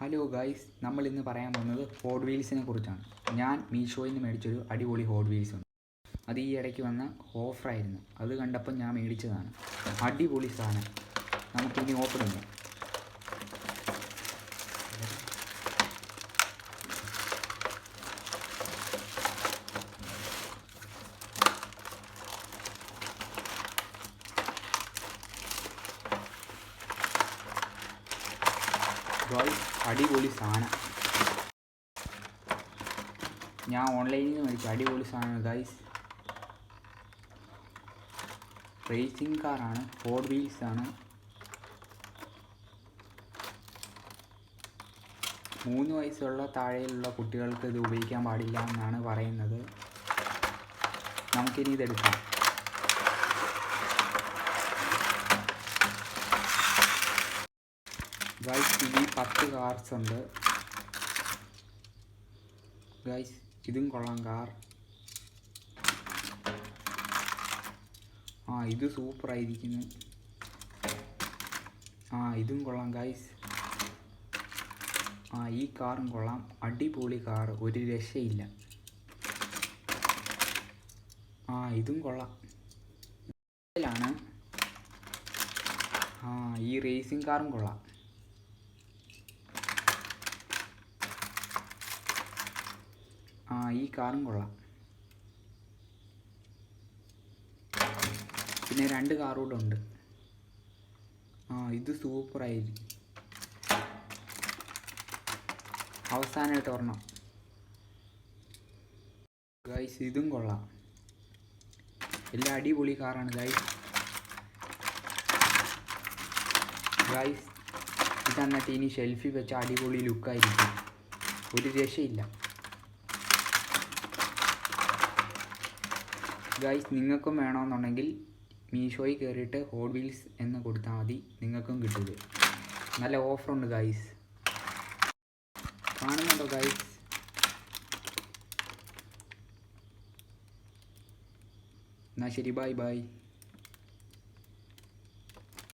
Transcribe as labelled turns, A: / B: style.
A: Hello guys, നമ്മൾ ഇന്ന് പറയാൻ പോകുന്നത് ഹോട്ട് വീൽസിനെ കുറിച്ചാണ്. ഞാൻ മീഷോയിൽ നിന്ന് മേടിച്ചൊരു അടിപൊളി ഹോട്ട് വീൽസ് ഉണ്ട്. അത് ഈ ഇടയ്ക്ക് വന്ന ഓഫറായിരുന്നു. അത് കണ്ടപ്പോൾ ഞാൻ മേടിച്ചതാണ്. അടിപൊളി സാധനം. നമുക്കിനി ഓപ്പൺ ചെയ്യാം. അടിപൊളി സാധനം. ഞാൻ ഓൺലൈനിൽ നിന്ന് മേടിച്ച അടിപൊളി സാധനമാണ് ഗൈസ്. റേസിംഗ് കാറാണ്, ഹോട്ട് വീൽസ് ആണ്. 3 വയസ്സുള്ള താഴെയുള്ള കുട്ടികൾക്ക് ഇത് ഉപയോഗിക്കാൻ പാടില്ല എന്നാണ് പറയുന്നത്. നമുക്കിനി ഇതെടുക്കാം. ഗൈസ്, ഇതിൽ 10 കാർസ് ഉണ്ട്. ഗൈസ്, ഇതും കൊള്ളാം കാർ. ഇത് സൂപ്പറായിരിക്കുന്നു. ഇതും കൊള്ളാം ഗൈസ്. ഈ കാറും കൊള്ളാം. അടിപൊളി കാർ, ഒരു രക്ഷയില്ല. ഇതും കൊള്ളാം. ാണ് ഈ റേസിംഗ് കാറും കൊള്ളാം. ഈ കാറും കൊള്ളാം. പിന്നെ 2 കാറുകൂടെ ഉണ്ട്. ഇത് സൂപ്പറായിരിക്കും. അവസാനമായിട്ട് ഒരെണ്ണം. ഗൈസ്, ഇതും കൊള്ളാം. എല്ലാം അടിപൊളി കാറാണ് ഗൈസ്. ഇതെന്നിട്ട് ഇനി ഷെൽഫിൽ വെച്ച അടിപൊളി ലുക്കായിരിക്കും. ഒരു രക്ഷയില്ല ഗൈസ്. നിങ്ങൾക്കും വേണമെന്നുണ്ടെങ്കിൽ മീഷോയിൽ കയറിയിട്ട് ഹോട്ട് വീൽസ് എന്ന് കൊടുത്താൽ മതി, നിങ്ങൾക്കും കിട്ടും. നല്ല ഓഫറുണ്ട് ഗൈസ്. കാണുന്നുണ്ടോ ഗൈസ്? എന്നാൽ ശരി, ബൈ ബൈ.